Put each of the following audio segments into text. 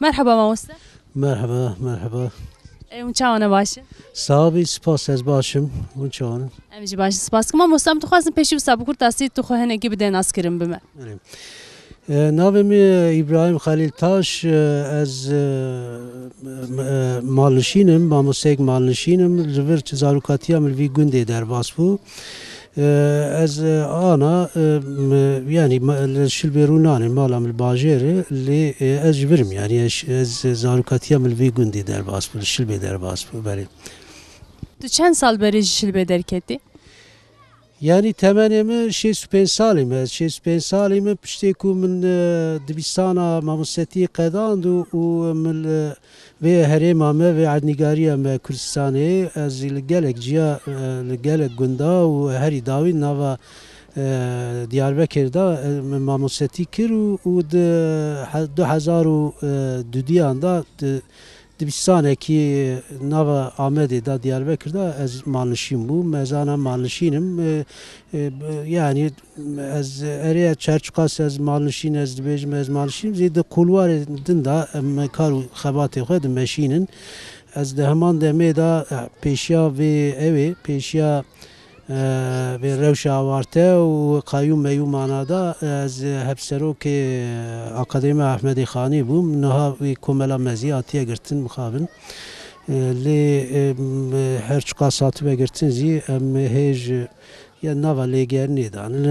Merhaba Mamoste. Merhaba, merhaba. Unçawana başı. Sabi spas ez başım. Unçan. Emci başı spas. Mamoste am tuxazın peşi vsa bu kurtasi tuxu heneki biden askirim bime. Navim İbrahim Halil Taş ez malnişinim, mamosek malnişinim. Rıvır zarukatiya milvi günde derbas bu. Ez ana yani şilberunani malam bajere li ez jvirim yani ez zarukatiya milvi günde derbas bu şilbe derbas bu beri. Tu çend sal beri şilbe derketi? Yani temenimi pensalime pensalime pişte ku min dibistana mamoseti qedandu u min ve herema me ve adnigariya me Kürdistanê ez li gelek ciya li gelek gunda û herî dawî nava Diyarbekir'da mamoseti kir û di 2002 da dibistanekî nava Amedê da Diyarbekir'da ez malnişîn bûm, mezana malnişînim. Yani ez erê çerçuqas ez malnişîn ez dibêjim ez malnişînim zê di kulwarê din da em kar û xebatê xwe dimeşînin. Ez di heman demê da pêşiya vê evê pêşiya ve rewşa awarte û qayyûm meyûmana da ez hevserokê Akademi Ahmedê Xanî bûm. Niha wê komela mezî hatiye girtin mixabin. Lê her çiqas hatibe girtin zî em hêj ya nava lêgernê danin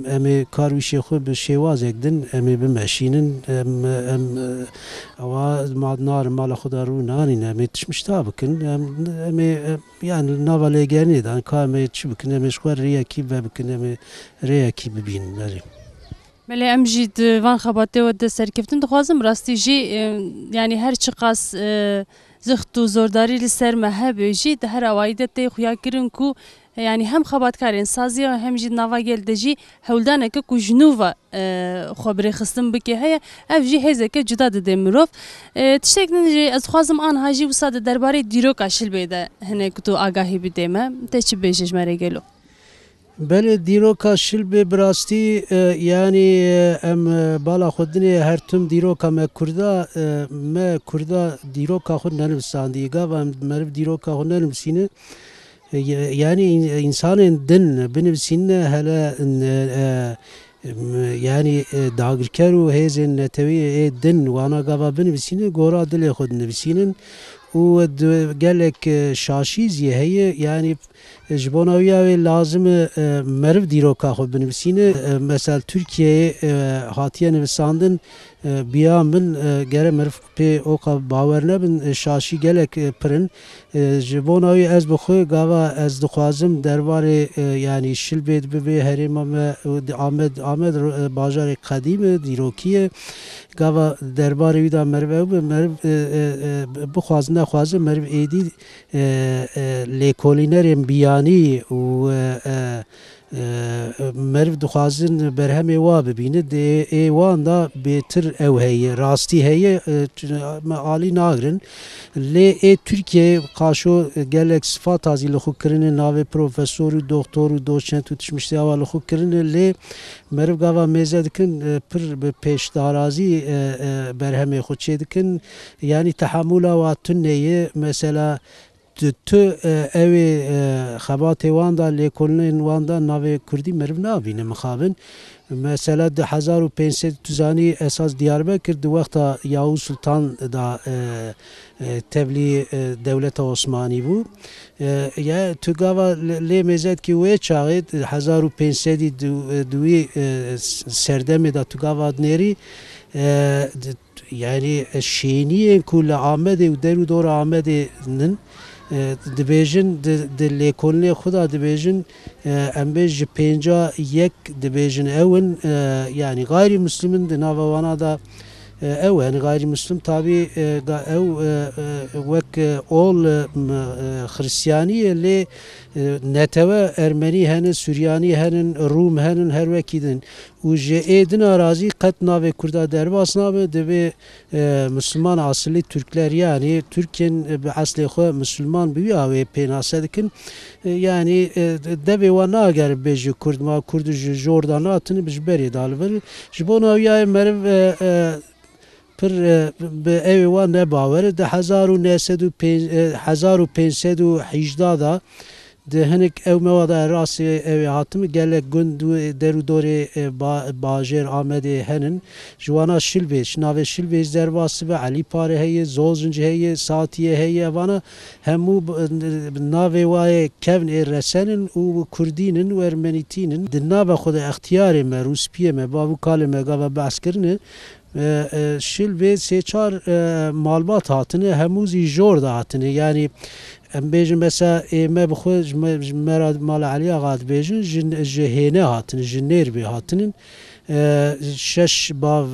em ê kar wî şêxwe bi şêwazek din em ê bimeşînin em awa narin mala xwe da rû nanîn em ê tişmişta bikin em ê yani nava lêgernê danin ka em ê çi bikin em ê ji xwe rêyekî vebikin em ê rêyekî bibînin berê. Melê em jî di van xebatê we de serkeftin dixwazim rastî jî yani her çiqas zixt û zordarî li ser me hebe jî di her awayî de tê xuya kirin ku yani hem xebatkarên saziya hem jî nava gel de jî hewldaneke ku ji nû ve xwe birêxistin bike heye ev jî hêzeke cuda dide mirov. Tiştek din jî ez dixwazim aniha jî wisa di derbarê dîroka şilbê de hinek tu agahî bidê me te çi bêje ji me re gelo? Belê dîroka şilbê bi rastî yani em bala xwedinê her tim dîroka me Kurda dîroka xwe nenivîsandî gava em meriv dîroka xwe nenivîsîne yani insanên din binivîsîne hele yani dagirker û hêzên netewî ê din wana gava binivîsîne gora dilê xwe dinivîsînin û gelek şaşî zî heye yani ji bo nawiya wê lazim e meriv dîroka xwe binivîsîne mesela Tirkiyeyê hatiye nivîsandin biya min gere meriv pê oqa bawer nebin şaşî gelek pirin ji bo nawî ez bi xwe gava ez dixwazim derbarê yani şilbê bibe herêma me Amed bajarê qedîm dîrokî gava derbarê wî da meriv ew be meriv bixwazim nexwazim meriv êdî lêkolînerên biyanî û meriv dixwazin berhemê wa bibîne ê wan da bêtir ew heye rastî heye alî nagirin lê ê Tirkiyeyê qaşo gelek sifata zî li xwe kirine navê profesor û doktor û doçent û tişmiştê awa li xwe kirine lê meriv gava mêze dikin pir bi pêşdarazî berhemê xwe çê dikin yani tehamûla wa tuneyê mesela tu evê xebatê wan da lêkolînên wan da navê Kurdî meriv nabîne mixabin. Mesela di 1500 tu zanî esas Diyarbekir di wexta Yavuz Sultan da tevlî dewleta Osmanî bû. Ya tu gava lê mêzetkî wê çaxê 1500 di wî serdemê da tu gava nêrî yani şêniyên ku li Amedê û derû dora Amedê nin dibêjin di lêkolînê xwe da dibêjin em bê ji 51 dibêjin ew in yani gayrîmûslimin di nava wana da ew yani gayrîmûslim tabî ew wek ol Xristiyaniyê lê netewê Ermenî henin Suryanî henin Rûm henin her wekî din û ji êdin arazî qet navê Kurda derbas nabe divê Müslüman asillî Türkler yani Türkên bi eslê xwe Müslüman bi wî awê pênase dikin yani devê wan nagere bêje Kurd ma Kurd ji Jordan hatin ji berê dalivir ji bo naviyayê meriv پر به ایوان نباوره ده 1518 دا ده هنک او مواد راسی او هاتم گله گند درو دوره باجر آمد هنن جوانا شلبیش ناو شلبیش درواسی و علی پاره هی زوزنج هی ساتیه هی وانا همو ناو وای کون رسنن و کردینن و ارمنیتینن ده ناو خود اختیاری ما روسپیه ما بابو کال ما گاوا بحث کرنه شلبی سه چار مالبات هاتنه هموزی جور دا هاتنه یعنی ام بیجن مثلا ما بخوش مراد مال علی آقاد بیجن جهنه هاتن جنیر بی هاتنن شش باو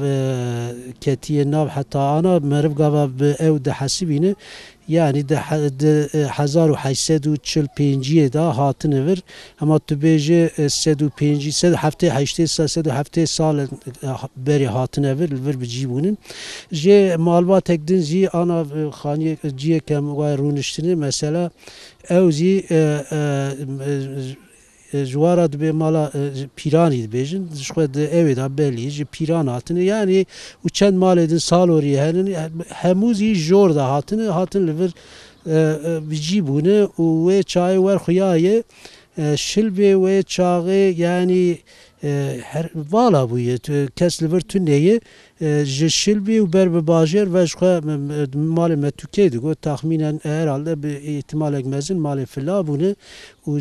کتیه ناب حتی آنا مرف گاوا به او ده حسبینه yani de 1845 da hatine ver ama tu beje 305 hafte 8 sal beri hatine ver bicibunun je malba tekdin ji ana khani ciye kem vay runiştini mesela evzi جوارا دبی مالا پیرانی دبیجن شخود اوید ابلی ج پیران هاتنه یعنی و چند مال دن سالوری هنن هموزی جور ده هاتن لور بجیبونه و چای ور خیایه شلبی و چاغه یعنی her vala bu ye kesliver tünneyi şilbi u berbe bajer ve şka mali metükeydi go tahminen herhalde bir ihtimal ekmezin mali filla bunu u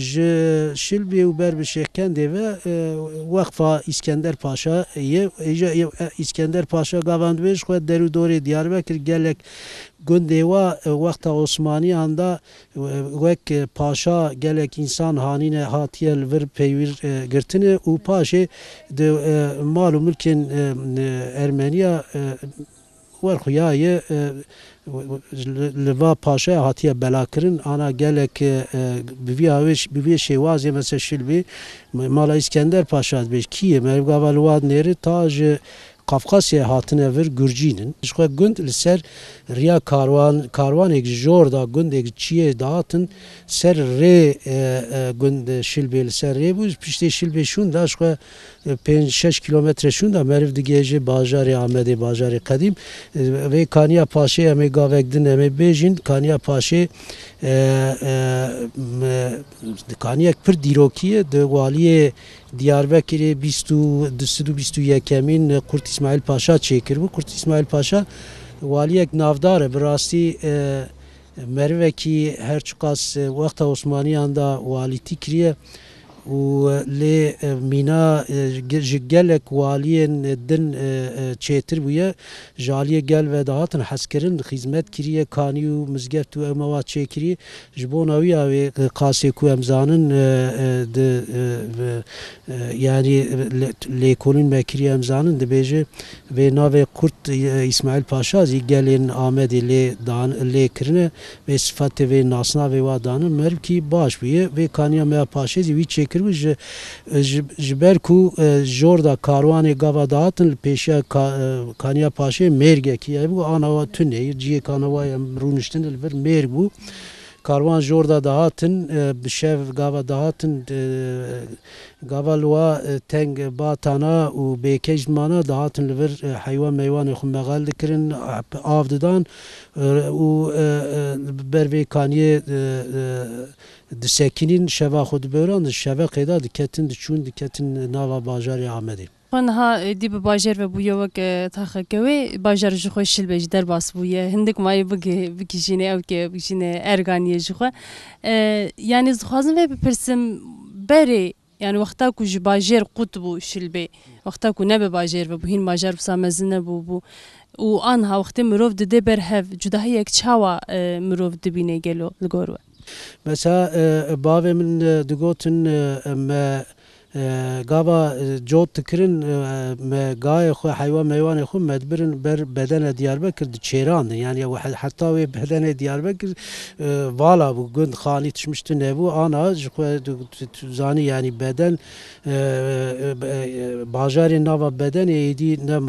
şilbi u berbe şehkende ve vakfa İskender Paşa ye İskender Paşa gavand ve şka deru dore Diyarbakır gelek Gündeva vakta Osmani anda vek paşa gelek insan hanine hatiyel ver peyvir girtine u paşe de malum mülkin Ermeniya var xuyaye leva paşa hatiye belakirin ana gelek bivi şevazi mesela şilbi mala İskender Paşa beş kiye mergavalvad neri taj Kafkasya hatine ver Gürcinin. İşte günd ser riya karvan ek jor da günd ek çiye dağıtın ser re günd şilbel ser re bu işte şilbe şun da işte 5-6 kilometre şun da merv digece Bajarı Ahmedi Bajarı kadim ve Kaniya Paşa eme gavekdin eme bejin Kaniya Paşa Kaniya pir dirokiye de valiye Diyarbakır'ı 22 Kurt İsmail Paşa çekir bu. Kurt İsmail Paşa valiyek navdar birasti merveki her çıkas vakta Osmaniyan'da valiti kiriye و لی مینا جگلک والین دن چیتر بویه جالیه گل و دهاتن حسکرین خدمت کریه کانیو مزگفت و اموات چیکری جبوناوی آوی قاسی کو امزانن yani لیکولین مکری امزانن دبیجه و ناو کرد اسماعیل پاشا زی گلین آمدی لی کرنه و صفت و ناسنا و وادانن مرب کی باش بیه و کانیا میا پاشا زی وی چیکر جبر کو جوردا کاروانی گاوا داتن پیشا کانیا پاشه مرگه کی bu ana tünne ciye kanava runişten elver mer bu karvan jorda dağıtın bişev gava dağıtın gavalwa teng batana u bekejmana dağıtın elver hayvan meyvan xummegal dikirin avdıdan u berve kaniye Disekinin şeva xud böran şeva qeda diketin çun diketin nava Bajarı Ahmedi. Panha dib bajar ve bu yavak taxakewe bajar jxo şilbej derbas bu ye hindik may bigi jine evke jine erganiye jxo yani zxazın ve persim beri yani vaqta ku bajar qutbu şilbe vaqta ku ne bajar ve bu hin bajar samezine bu u anha vaqti mirov de berhev cudahiyek çawa mirov dibine gelo lgorwe Mesela bavemin digotin gava jot tıkırın gaye xu hayvan meyvan xu medbirin ber bedene Diyarbakır çeran yani hatta ve bedene Diyarbakır vala bu gün khani düşmüştü ne bu ana zani yani beden Bajarı nava beden edi ne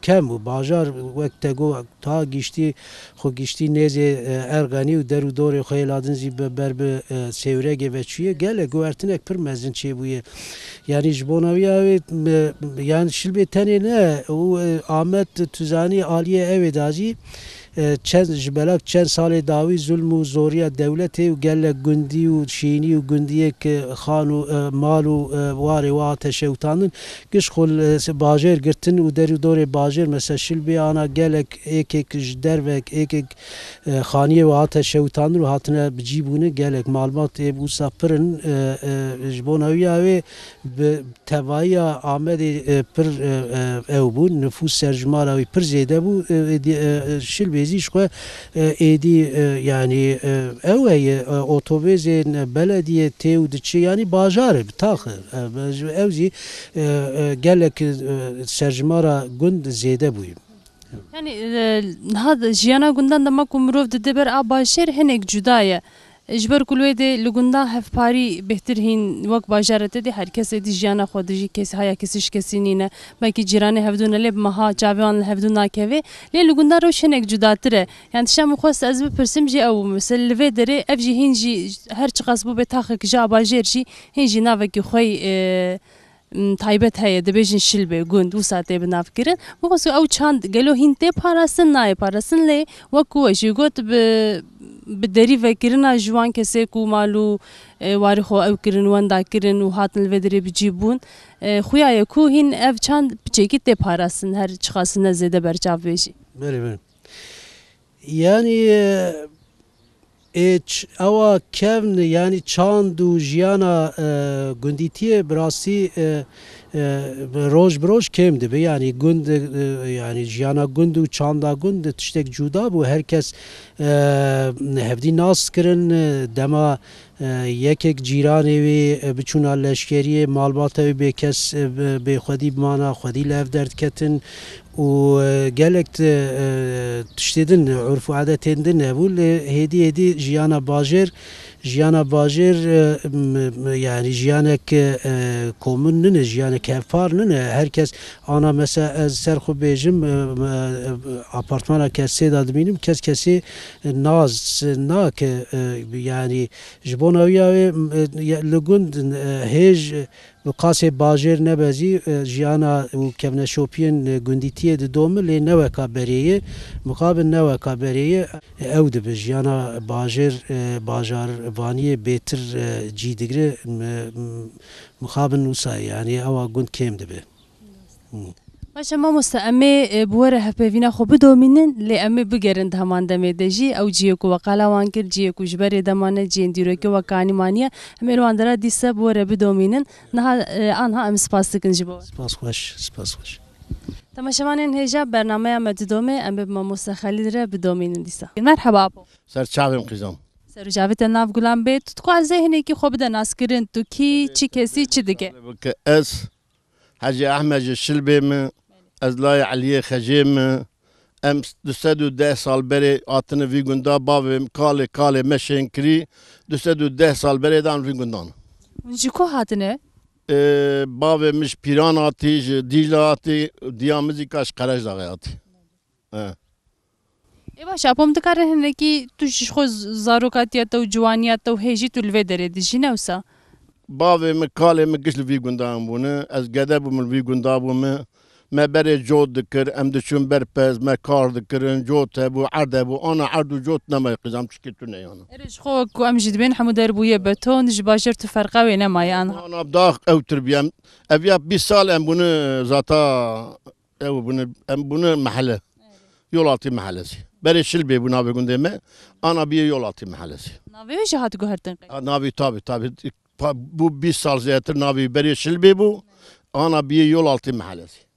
kem bu Bajar vakte go ta geçti xu geçti neze ergani deru dore xeyladın zi berbe sevrege veçiye gele güvertinek pir mezin من چه بویه یعنی جبوناوی yani şilbe tane ne o Ahmet Tuzani aliye ev dacı çen jbelak çen sale davi zulmü zoriya devleti gelle gündi u şini u gündiye ki xanu malu var ve ateşe utanın giş kol bajer girtin u deri dore bajer mesela şilbe ana gelek ek dervek ek xaniye ve ateşe utanır u hatına bicibune gelek malumat bu sapırın jbonaviya ve tevaya Ahmet pir ev bu nüfus sercumara ve pir zede bu şilbe زیش خو ایدی یعنی اوه اتوبوسین بلدیه تیو دچی یعنی باجاره بتاخر اوزی گلک سرجمارا گند زیده بویم yani هذا جیانا گندان دما کومروف دبر آباشر هنگ جدایه اجبر کلوی ده لگندا هفپاری بهتر هین وقت باجرته ده هر کس دی جیانا خودجی کسی هیا کسیش کسی نینه belki جیرانه هفدون لب مها جاویان هفدون ناکوی لی لگندا روش هنگ جداتره yani شام خواست از بپرسم جی او مثل لوی داره اف جی هنجی هر چقاس بو بتاخک جا باجر جی هنجی ناوکی خوی تایبت هیا دبیجن شلبه گند و ساعته بناف کرن مخصوص او چند گلو هنته پاراسن نای پاراسن لی وکو جیگوت بدری وکرنا جوان کسی کو مالو واری خو او کرن وندا کرن و هاتن الودری بجیبون خویا کو هین اف چند بچیکت de parasın her çıkasına zede berçav beji. Böyle. Yani اوا کم یعنی چاند و جیانا گندیتیه براسی روز بروز کم ده یعنی گند یعنی جیانا گند و چاندا گند تشتک جدا بو هر کس هفدی ناس کرن دما یک جیرانی وی بچونا لشکری مالبات وی به کس به خودی بمانا خودی لف درد کتن و گلکت تشتیدن عرف و عادتیندن نبول هدی جیانا باجر yani jiyanek komün nene jiyanek hevpar nene herkes ana mesela serxu bejim apartmana kesse dadminim kesi naz nak yani jbonaviya ve lugund hej بقاسه باجر نبازی جیانا و کمن شوپین گندیتیه دوم لی نو کابریه مقابل نو کابریه او ده به جیانا باجر وانی بهتر جیدگره مقابل نوسای یعنی او گند کم ده به باشه ما مستعمه بوره هفپیوینا خو بدومینن لی امی بگرن دهمان دمه دجی او جیه کو وقالا وانکر جیه کو جبر دمانه جین دیرو که وکانی مانیه امی رواندرا دیسه بوره بدومینن نه آنها ام سپاس دکن جبو سپاس خوش تماشاوانین هجا برنامه مددومه امی ما مستخلی دره بدومینن دیسه مرحبا ابو سرچاویم قیزم سرجاویت ناف گلان به تو از ذهنی که خوب ده ناسکرین تو کی چی کسی چی دیگه از حاجی احمد شلبیم از لای علیه خجیم ام 210 سال بری آتن وی گندا باویم کاله مشین کری 210 سال بری دان وی گندان جی کو هاتنه باویمش پیران آتی دیجل آتی دیامزی کاش قرش داغی آتی باشه اپام دکاره هنه کی تو خو زاروکاتیات و جوانیات و هجی تو لوی داره دیجی نوسا باویم کاله مگش وی گندان بونه از گده بوم وی گندا بومه ما بره جود دکر ام دشون برپز ما کار دکرن جود تبو عرده بو انا عردو جود نما قزام چکتونه یانا ارش خو کو ام جدبین حمودار بویه بتون جباجر تو فرقه و نما یانا انا بداخ او تربیم ابیا 20 سال ام bunu zata او bunu محله yolati mahallesi bere şilbe bu navi gündeme ana bir yolati mahallesi navi ve şahat goherten navi tabi bu 20 sal zaten navi bere şilbe bu ana bir yolati mahallesi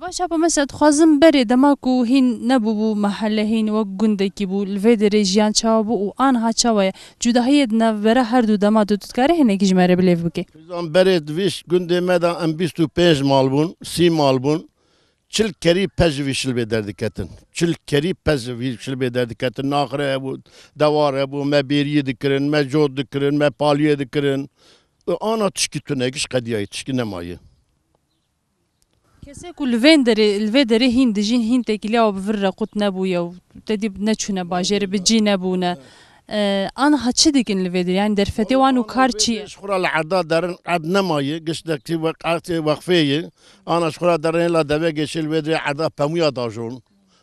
باشه اپا مثلا خوازم بری دما کو هین نبو بو محله هین و گنده کی بو الفدر جیان چاو بو و آنها چاوه جداهی نوره هر دو دما دو تکاره هنه کی جمره بلیف بکی زمان بری دویش گنده مدا ام 25 mal bun 30 mal bun çil keri pezvi şilbe derdiketin çil keri pezvi şilbe derdiketin nakre bu davar bu me beriye dikirin me jod dikirin me paliye dikirin ana tişkitune giş kadiye tişkinemayı کسی کل الفدر هند جین هند تکیلا و بفر قط نبویا و تدیب نچونه باجر بجی نبونه آن هچی دیگن لویدر یعنی درفتی وانو کار چیه؟ شخورا العدا درن عد نمایی قشتكتي وقعتي وقفية أنا شخورا درن لا دبي قشيل بدري عدا بمية داجون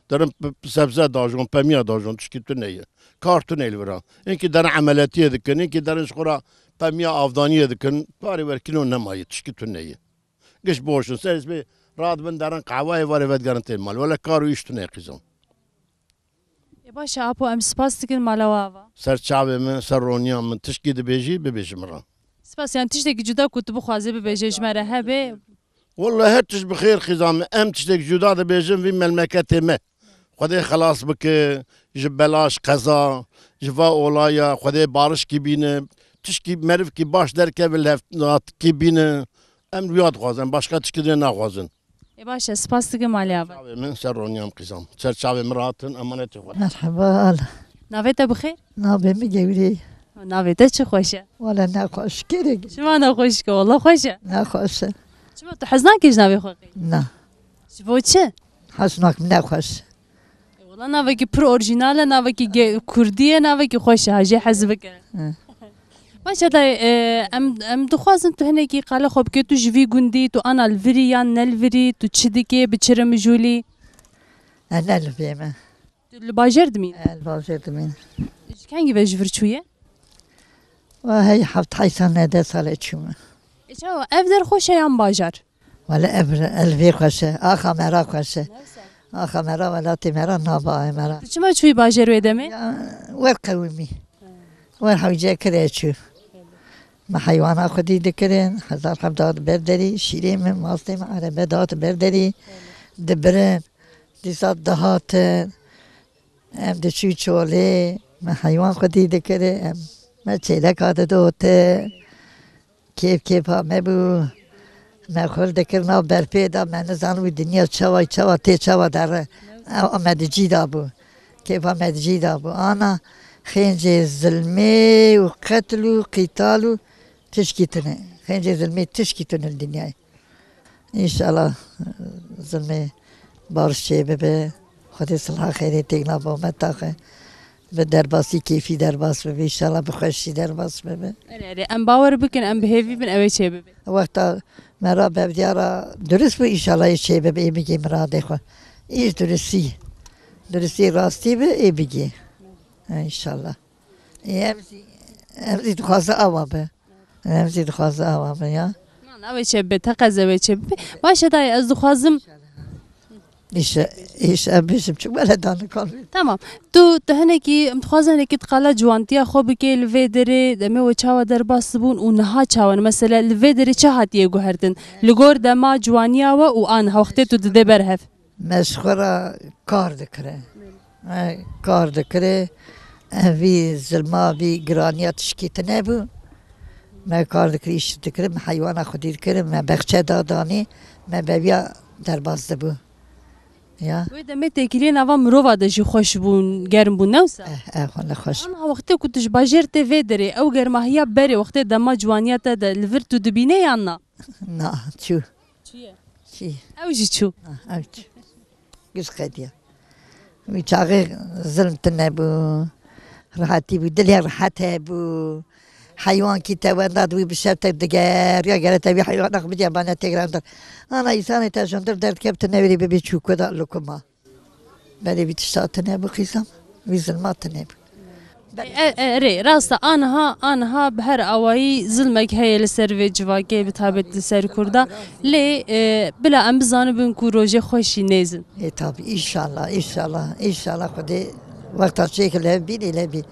درن سبزة داجون بمية داجون تشكي تنية كارتون الورا إنك درن عملياتية ذكن إنك درن شخورا بمية أفضانية ذكن باري وركيلو نمایی تشكي تنية قش بوشن سيرس بي راد من درن قهوة واري ود قرنتين مال ولا كارو يشتني قيزون باشه اپو ام سپاس دیگن مالاوا سر چاوه من سر رونیا من تشكي دبيجي ببيجي مرة سپاس یعنی تشتکی جدا کت بخوازه ببیجش مره هبه والله هتش بخير خزام ام تشتك جدا دبيجم في مملكتي ما خدي خلاص بك جبلاش قزا جفا اولايا خدي بارش كي بينه تشكي مرف كي باش دركه بالهفت كي بينه ام رياض غازن باشكا تشكي ناغازن باشه سپاس دیگن مالاوا من سر رونيام قزام سر چاوه مراتن امانتي خود مرحبا نویت بخیر؟ نابي مجوري نویت چه خوشه؟ ولا ناقوش كيرك شما نخوش که والله خوشه ناقوش شما تو حزنان کش نوی خوشی؟ نا شما چه؟ حسناك ناقوش والله نوی که پر اورجیناله نوی که کردیه نوی که خوشه هجی حزب که باشه دای ام دخوازم تو هنه کی قال خوب که تو جوی گندی تو آن الوری یا نلوری تو چی دیگه بچرم جولی أنا الفيما لباجر دمین الباجر من کنگی به جور چویه؟ وهي حفت حيثان هذا صالة شوما چه اف در خوشه یا باجر؟ ولا أبر الفي خوشة آخا مرا خوشة آخا مرا ولا تمرا نابا مرا چما چوی باجر و دمی؟ ور قومي ور حوجة كده شو ما حيوانات خدي ذكرين هزار حبدات بردري شيرين من ماستي مع عربات بردري دبرن دیسات دهاتن ام دشوی چوله ما حیوان خودی دکره ام ما چیلک آده دوته کیف ها مبو ما خور دکرنا برپیدا من نزانوی دنیا چوا تی چوا در آمدجی دا بو کیف آمدجی دا بو آنا خینج ظلمه و قتل و قتال و تشکیتنه خینج ظلمه تشکیتنه الدنیا انشالله ظلمه بارش چه به خودی صلاح خیری تگنا با متاخه به درباسی کیفی درباس به انشالله بخوشی درباس به ام باور بکن ام بهیوی بن اوی چه ببی وقتا مرا به دیارا درست به انشالله چه به ای میگی مرا دخو ایش درستی راستی به ای بگی انشالله امزی دخواسته آوابه امزی دخواسته آوابه یا اوی چه به تقضه اوی چه ببی باشه دای از دخوازم ایش ابیشم چون بلدان کار تمام تو هنه کی متخوازن کی تقلا جوانتیا خوب کی لوی دره دمه و چاو در باسبون و نها چاون مثلا لوی دره چه هاتیه گوهردن لگور دما جوانیا و آن وقتی تو ده برهف مشخورا کار دکره وی ظلما وی گرانیات شکیت نبو ما کار دکریش دکره ما حیوان خودی دکره ما بخچه دادانی ما بیا در باز دبو یا وی دمه تکیلی نوا مروه داشی خوش بون گرم بون نوسا خونه خوش آن وقتی کتش باجر ته وی دره او گرماهیا بری وقتی دما جوانیات ده لور تو دبینه یا نه نه چو چی او جی چو او چو گوش خدیا وی چاقی ظلم تنبو راحتی بو دلی راحته بو حيوان كي توانداد وي بشرط دقار يا قالت ابي حيوان اخ بدي ابانا تيغراندر انا انسان تاجندر درت كبت نبري ببي شو كذا لكما بدي بتشتات نبو قسم وي ظلمات نبو ري راستا انها بهر اوایی ظلمك هي لسر جواكي بتابت لسر كردا لي بلا ام بزانه بن کو روجه خوشي نيزن اي طبعا ان شاء الله خدي وقت شكل لبي لبي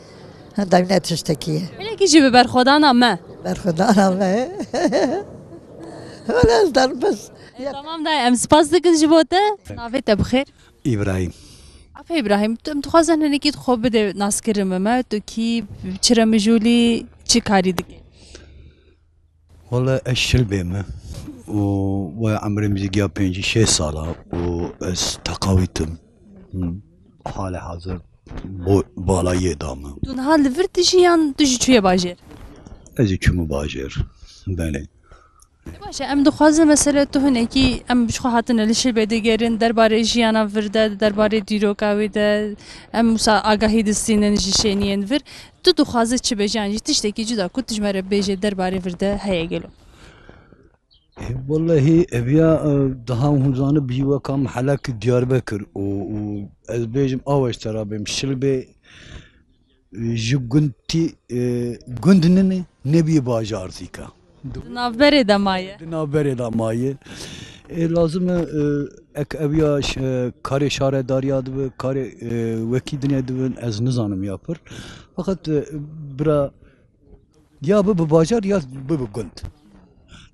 دايما تشتكي هلا كيجي ببر خدانا ما برخدانا ما ولا ازدر بس تمام داي ام سپاس دکن جبوته نافت بخير إبراهيم عفوا ابراهيم تو متخوازن هنيكي خوب بده ناس كرم ما تو كي چرم جولي چي كاري دكي والله الشل بيمه وعمري مزيقيا بينجي 6 سالة وأس تقاويتم حال حاضر بالای دامه دون حال لور تجي يان تجي چوية باجر ازي كمو باجر بله باشه ام دخوازه مثلا تو هنکی ام بشخو هاتن لشل بدگرین درباره جیانا ورده درباره دیروکاوی ده ام مسا آگاهی دستینن جشنین ور تو دخوازه چه بجانجی تشتکی جدا کت تجمره بجه درباره ورده هیا گلو والله ابيا daha hunzanı bir vakam halak Diyarbakır o az bejim avaş tarabim şilbe jugunti gundnini nebi bajartika navbere de maye dinabere da maye lazım ek ابيا kare şaredariya ve kare vekidine de az nizanım yapır fakat bira ya bu bajar ya bu gund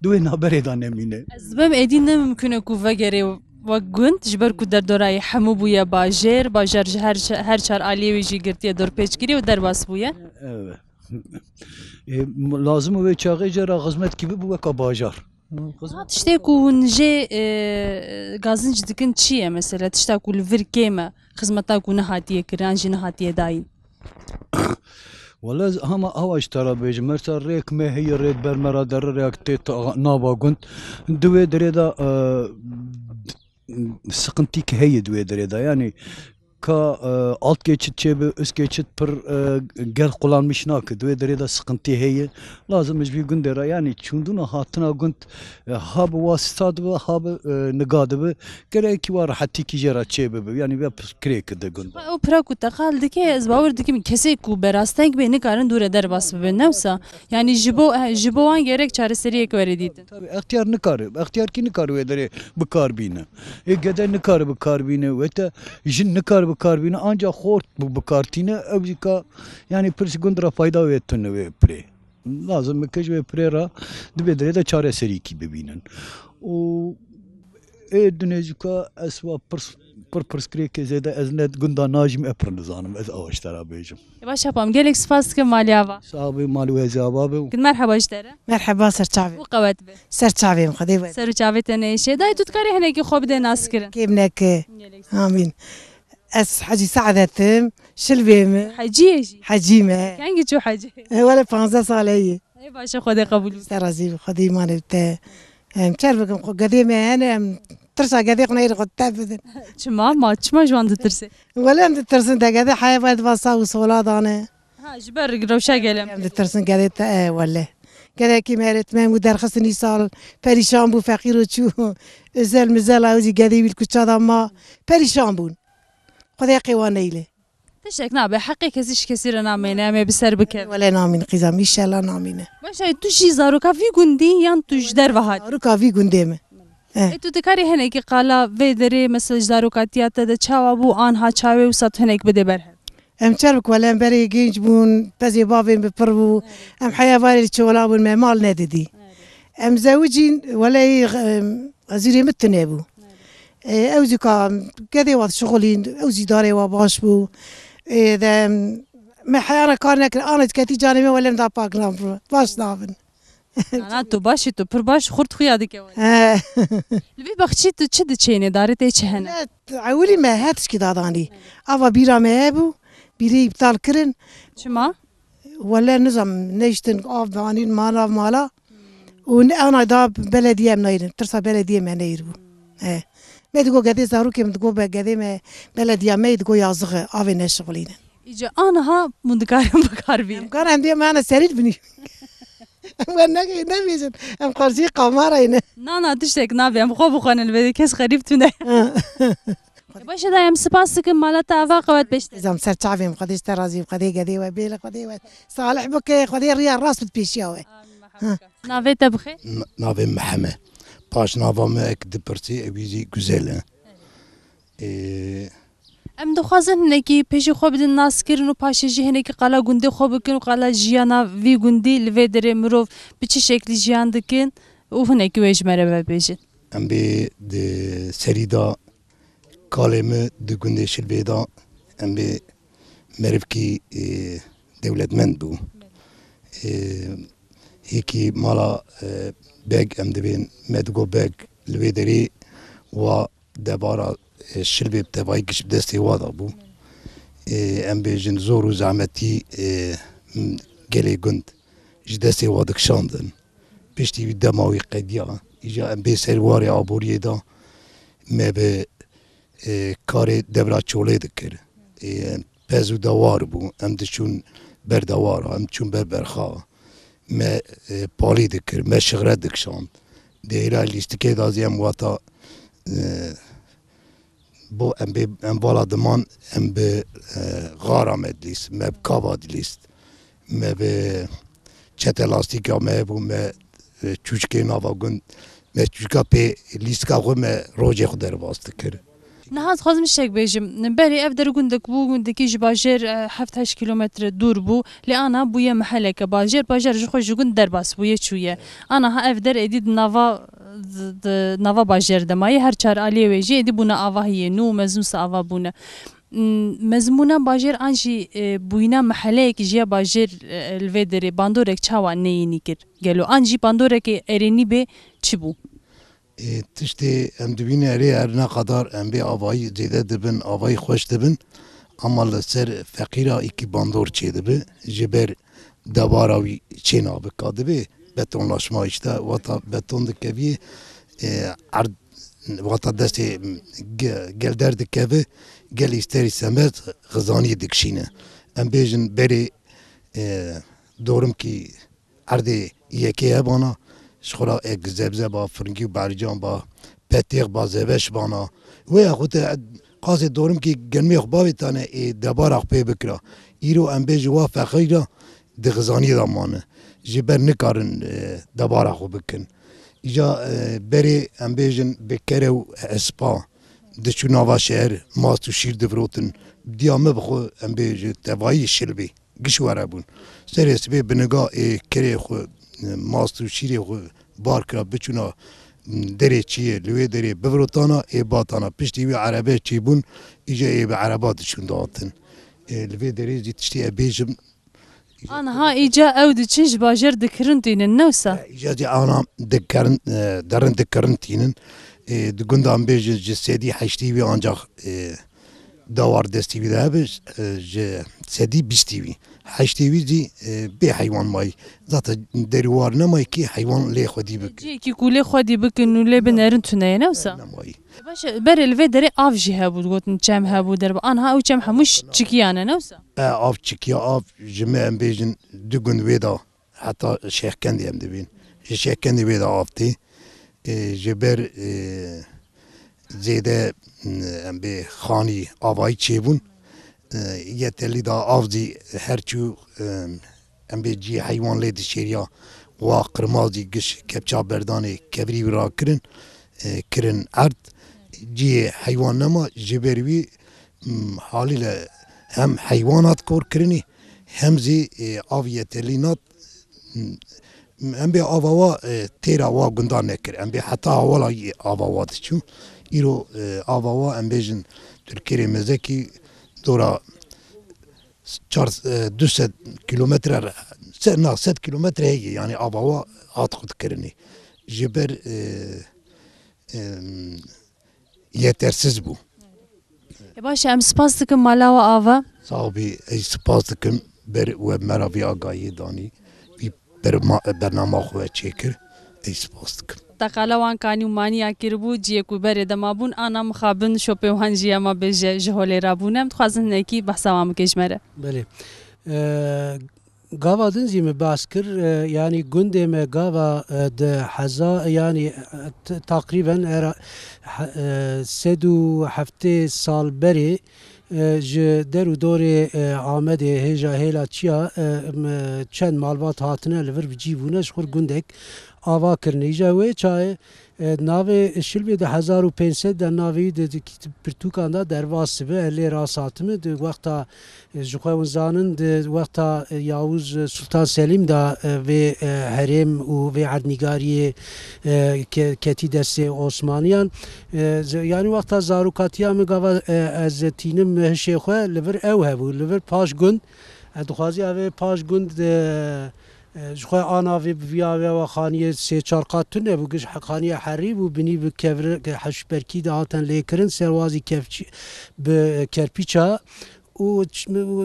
دوی نابری دا نمینه از بم ادین نممکنه کو وگره و گوند جبر کو در دورای حمو بویا باجر هر چار علیه ویجی گرتیه دور پیچ گیری و در باس بویا evet lazım ve çağı jara hizmet gibi bu vaka bajar tişte ku hunje gazınç dikin çiye mesela tişte ku vir kema hizmeta ku ne hatiye kiran jine hatiye dayin والله هم هواش ترى بيج مرتا ريك ما هي ريد برمرا در ريك تيت نابا كنت دوي دريدا سقنتيك هي دوي دريدا يعني ka alt geçit çebe üst geçit per gel kullanmış nak dve derede sıkıntı heye lazım bir gün dera yani çunduna hatına gün hab vasıta ve hab negadı gerek ki var hatta ki jera çebe yani ve krek de gün o praku taqal dike zbawr dike kese ku berasteng be ne karın dure der bas be nefsa yani jiboan gerek çareseri ek veredidin tabi ihtiyar ne karı ihtiyar ki ne karı ve dere bu karbine gede ne karı bu karbine ve te jin ne karı karbine ancak hort bu kartine evcika yani pırsı gündra fayda vettun ve pre lazım mekej ve prera dibedre de çare seri ki bebinin o dünecika esva pırs kreke zede eznet gunda najim epr zanım ez avaştara bejim baş yapam gelek spas ke maliyava sahibi malu ezababı gid merhaba işlere مرحبا سرچاوي bu qavet be سرچاوي خدي seru çavet ne şey day tutkari hene ki xob de naskirin كيبناك امين اس حجي سعدتم شلبيم haciye حجيمه hangi çu hacı ولا 15 سال هي ey başa xode kabul سرازي خدي ما نبت مشرفكم قديمه انا ترسا قدي قنير قد تابد çma maçma şu anda tırsı ولا انت ترسن دا قدي حيوان بصا وصولاد انا ha jiber grovşa gelem انت ترسن قدي ولا قدي كي مارت ما مدرخصني صال بريشان بو فقير وشو ازل مزال اوزي قدي بالكوتشا ما بريشان بون خدي قوانيله teşekkür abi hakkı kesiş kesir namene me bir ser bike ولا نامين قزام ان شاء الله نامينه başa tu şi zaruka fi gundi yan tu jder vahat روكا في قندامه tu dikari hene ki qala ve dere mesela zarukatiyata da çava bu anha çave u sat henek bede ber ام تشارك ولا امباري جينج بون بزي بابين ببربو ام حيا فاري تشولا بون ما مال نددي ام زوجين ولا غزيري متنابو اوزي كذا وقت شغلين اوزي داري وباش بو اذا ما حيانا كارنك انا كتي جانبي ولا ندا باك نام باش نافن ana tu başı tu pır baş xurt xuya dike Li baxçi tu çi diçene dare te çhene عولي ما هاتش كي داداني افا بيرا ما ابو بيري ابطال كرن çma ولا نظام نيشتن اوف بانين مالا مالا وانا دا بلديه منير ترسا بلديه ما نيربو ما تقول قدي زاروكي ما تقول قدي ما بلديه ما تقول يازغ افي نشغلين iyice anha mundikarım bakar bir كان عندي ما انا سريت بني وانا نميزن ام قرزي قمارة هنا nana tiştek nabiyem xo bu xanel ve kes garip tüne başa da yem spas ki malata ava qavat beşte زم سر تعبي قدي استرازي قدي قدي وبيل قدي صالح بك قدي ريال راس بتبيشياوي nave te bxe Navê Meheme. Paş nava me ek dipirsî ew wî güzel e. em dixwazin hinekî pêşî xwe bidin naskirin û paşê jî hinekî qala gundê xwe bikin û qala jiyana vî gundî li vê derê mirov bi çi şeklî jiyan dikin û hinekî wê ji me re vebêjin Em bê di serî da kalê me di gundê Şilbê da em bê merivkî dewletmend bû. Hêkî mala beg em dibên me digo beg li vê derê wa debara Şilbê bi tevahî giş bi destê wa da bû. Em bêjin zor û zehmetî gelê gund ji destê wa dikişandin. پشتی وی دماوی قدیا ایجا ام به سرواری آبوری دا ما به کار دبرا چوله دکر پزو دوار بو ام دچون بر دوار ام چون بر برخا ما پالی دکر ما شغرت دکشان دیرا لیستکه دازی ام واتا بو ام بالا دمان ام به غار آمد لیست ما بکاباد لیست ما به چت لاستیک ما بو ما چوچکه ناوا گند ما چوچکا پی لیست کا خو ما روجه خود در باست کرد نهاد خازم شک بیجم بری اف در گندک بو گندکی جباجر 7 کیلومتر دور بو لآنا بویه محله که باجر جو خوش گند در باس بویه چویه آنا ها اف در ادید نوا باجر دمایی هر چار علیه ویجی ادی بونا آواهیه نو مزمون سا آوا بونه مزمونا باجر آنجی بوینا محله که جیا باجر الوی داره باندورک چاوا نینی کر گلو آنجی باندورک ارینی به چی بو؟ تشتی ام دوینه اری ارنا قدر ام به آوایی زیده دبن آوایی خوش دبن اما لسر فقیره ایکی باندور چی دبه جبر دواراوی چی نابکا دبه بتون لاشما اشتا واتا بتون دکوی واتا دستی گل در دکوی گل استری سمت غزانی دکشینه ام بیجن بری دورم کی عرضی یکی هبانا شخورا اک زبزه با فرنگی و برجان با پتیق با زبش بانا و یا خود قاضی دورم که گرمی خباوی تانه دبار اخبه بکرا ایرو ام بیج و فقیره دغزانی دامانه جبر نکارن دبار اخو بکن ایجا بری ام بیجن بکره و اسپا دچو نوا شهر ماستو شیر دفروتن دیامه بخو ام بیج توایی شلبی گشواره بون سری اسبی بنگاه کره خو ماستو شیری خو بار کرا بچونا دری چیه لوی دری بفروتانا باتانا پشتی وی عربه چی بون ایجا به عربات چون داتن لوی دری زیتشتی بیجم آنها ایجا او دچنج باجر دکرن دینن نوسا ایجا دی آنا دکرن درن دکرن تینن دگندان بیج جسدی حشتی وی آنجا دوار دستی وی ده بش سدی بیستی وی حشتی وی دی به حیوان مای zaten derivar nemay ki hayvan lê xwedî bikin. Ki ku lê xwedî bikin û lê binerin tuneye newsa. Baş berê li vê derê av jî hebû gotin çem hebû derve anha ew çem hemû çikiyan e newsa. Av çikiya av ji me em bêjin du gund wê da heta Şêxkendî em dibîn. Ji Şêxkendî wê da av tê ji ber zêde em bê xanî avayî çêbûn yeterli da av zî herçû ام به جی حیوان لید شیریا و قرمازی گش کپچا بردانه کبری را کرن ارد جی حیوان نما جبروی حالی هم حیوانات کور کرنی هم زی آویتلینات ام به آوا تیرا و گندان نکر ام به حتی حوالا آوا دچو ایرو آوا ام بیجن ترکیه مزکی دورا 200 kilometre نه 100 kilometre هي يعني آبوا آتخود کرنی جبر yetersiz bu. باشه ام سپاس دکم مالا و آوا صاحبی ای سپاس دکم بر و مراوی آگاهی دانی بی برنامه خواه چکر ای سپاس دکم. تقالا وان کانی و مانی اکر بود جیه کو بره دمابون آنا مخابن شوپه وان جیه ما بجه جهولی رابونم تخوازن نکی بحثا وام کشمره. بله. گاوادن زیم باز کر یعنی گنده me gava de haza yani takriben 3 sal beri ji deru dorê Amedê hêja hêla çiya çend malbat hatine li vir bicîbûne ji xwe gundek ava kirine îja wê çayê navê şilbê de 1500 de navê de pirtûkan da dervas sibe lê rasatime di wexta ji xwe hûn zanin di wexta Yavuz Sultan Selim da vê herêm û vê erdnîgariyê ketî destê Osmaniyan yani wexta zarokatiya min gava ez tînim hişê xwe li vir ew hebû li vir paş gund dixwaziya vê paş gund ji xwe ana vê biviya ve xaniye sê çar qat tune bû giş xaniye herî bû binî bi kevir heşberkî de hatin lêkirin serwazî kevçî bi kerpîça û و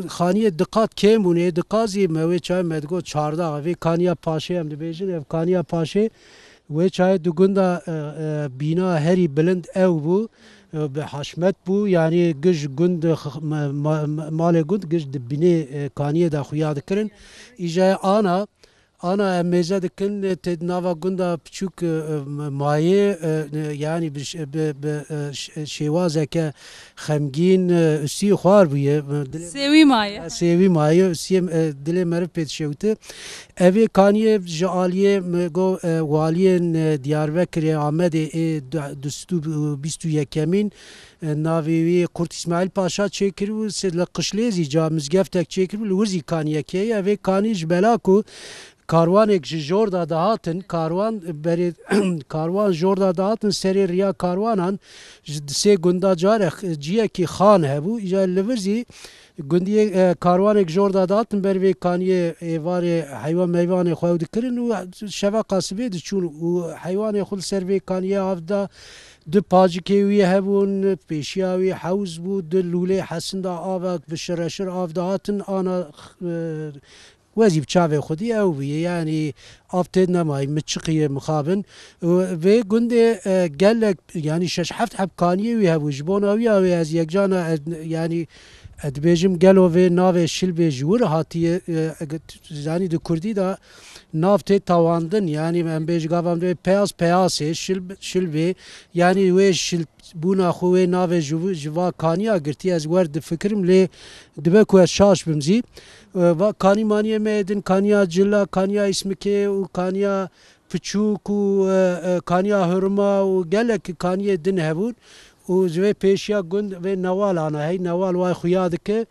خانیه دقات کم بونه دقازی موی چای مدگو 14 وی کانیا پاشه هم دبیجن اف کانیا پاشه وی چای دو گندا بینا هری بلند او بو به حشمت بو یعنی گج گند مال گند گج دبینه کانیه دا خویا دکرن ایجای انا ميزه دكن تد نافا گندا بچوك مايه يعني بشوازه که خمگين سی خوار بيه سيوي مايه سيم دل مرف بيت شوته اوي كانيه جاليه مگو والين دياربكر احمد دستو بيستو يكمين ناوی قرط اسماعیل پاشا چکر و سد قشلیزی جا مزگفتک چکر و لورزی کانیه که اوی کانیش بلاکو کاروان یک جوردا دهاتن کاروان بری کاروان جوردا دهاتن سری ریا کاروانان سه گندا جاره جیه کی خان هبو ایجا لورزی گندی کاروان یک جوردا دهاتن بری کانیه ایوار حیوان میوان خود کرن و شوا قاسبه چون و حیوان خود سری کانیه افدا دو پاجکیوی هبون پیشیاوی حوز بود دو لوله حسن دا آوک بشرشر آفدهاتن آنا وزي بتشافي خدي او يعني افتد نماي متشقيه مخابن و گنده قال لك يعني ششحفت حبكانيه ويها وجبونا ويا از يك جانا يعني ادبيجم قالوا في ناوي شلبي جور هاتي يعني دو كردي دا نافته تواندن يعني من بيج قافم دو بياس شلبي يعني ويش بونا خوي ناوي جوا كانيا قرتي از ورد فكرم لي دبكو شاش بمزي و کانی مانیه میدن کانیا جلا کانیا اسمکه و کانیا پچوک و کانیا هرما و گلک کانیه دن هبود و زوی پیشیا گند و نوال آنها هی نوال وای خویاد که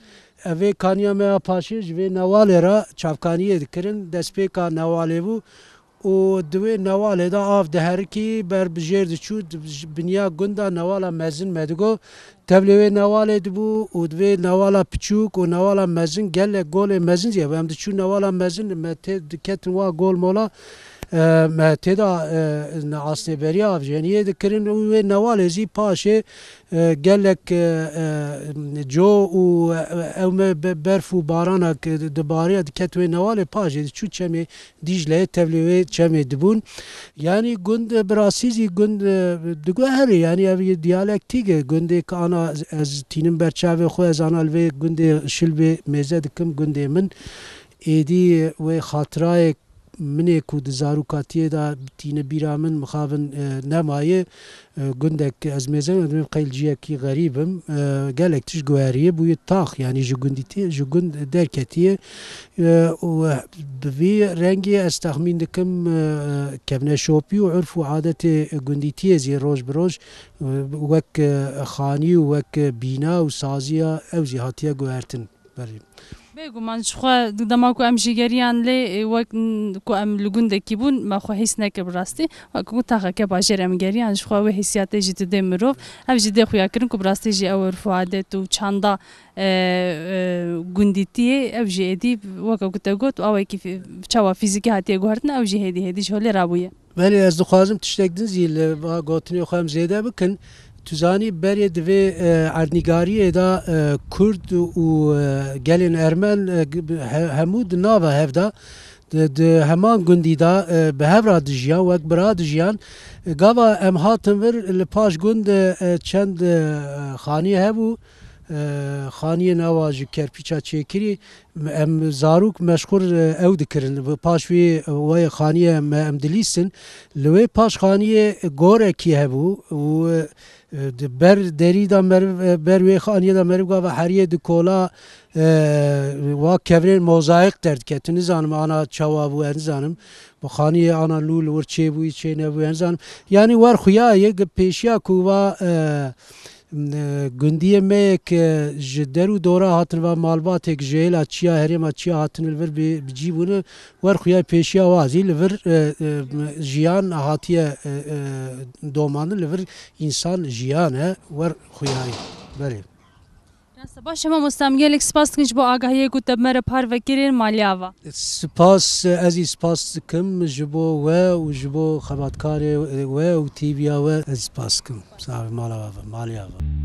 اوه کانیا میا پاشه زوی نوال را چافکانیه دکرن دست پیکا نواله بو و دوی نواله دا آف دهرکی بر بجرد چود بنیا گندا نوالا مزن مدگو تبلیوی نواله دبو و دوی نوالا پچوک و نوالا مزن گل گل مزن زیه و هم دچون نوالا مزن مته دکتن وا گل مولا تدا عاصنه بریا افجانیه دکرین و نواله زی پاشه گلک جو و اوم برف و بارانا دباره دکت و نواله پاشه چو چمی دیجله تبلیوی چمی دبون یعنی گند براسیزی گند دگو هری یعنی اوی دیالکتیگه گنده که آنا از تینم برچاوه خو از آنا الوی گنده شلبه میزه دکم گنده من ایدی و خاطرای منی کود زاروکاتیه دا تینه بیرامن مخابن نمایه گندک از میزن ادم قیلجیه کی غریبم گلک تش گوهریه بوی تاخ یعنی جگندیتی جگند درکتیه و بوی رنگی استخمین دکم کبنه شوپی و عرف و عادت گندیتیه زی روز بروز وک خانی و وک بینا و سازیا او زیهاتیه گوهرتن بریم بگو من شخوا دما کو ام جگریان لی وقت کو ام لگونده کی بون ما خو حس نکه براستی کو تا که باجر ام گریان شخوا و حسیات جد دمرو ام جد خویا کرن کو براستی جی اور فعادت و چاندا گوندیتی او جدی وقت کو تگوت او کی چوا فیزیکی هاتی گوهرتن او جی هدی شول رابویه ولی از دخوازم تشتکدن زیل و گوتنی خواهم زیده بکن تزانی بری دوی اردنگاری دا کرد و گلین ارمن همود ناوا هفدا همان گندی دا به هفرا دجیان و اکبرا دجیان گاوا ام هاتن ور لپاش گند چند خانی هبو خانی نواج کرپیچا چیکری ام زاروک مشغول او دکرن پاشوی وی خانی ام دلیسن لوی پاش خانی گوره کی هبو و بر دری دا بر وی خانی دا مرو گاوا هریه دکولا و کبرین موزایق درد که تنزانم آنا چوابو انزانم و خانی آنا لول ورچه بوی چه نبو انزانم یعنی ور خویا یک پیشیا کووا گندیه می که جدرو دورا هاتن و مالبات یک جیل اچیا هریم اچیا هاتن الور بجیبونه ور خویا پیشیا وازی لور جیان هاتیه دومان لور انسان جیانه ور خویای بله باش شما مستمگل سپاس کنج با آگاهی کو تب مر پار وکرین مالیاوا سپاس از سپاس کم جبو و جبو خبرکار و تی وی و سپاس کم صاحب مالیاوا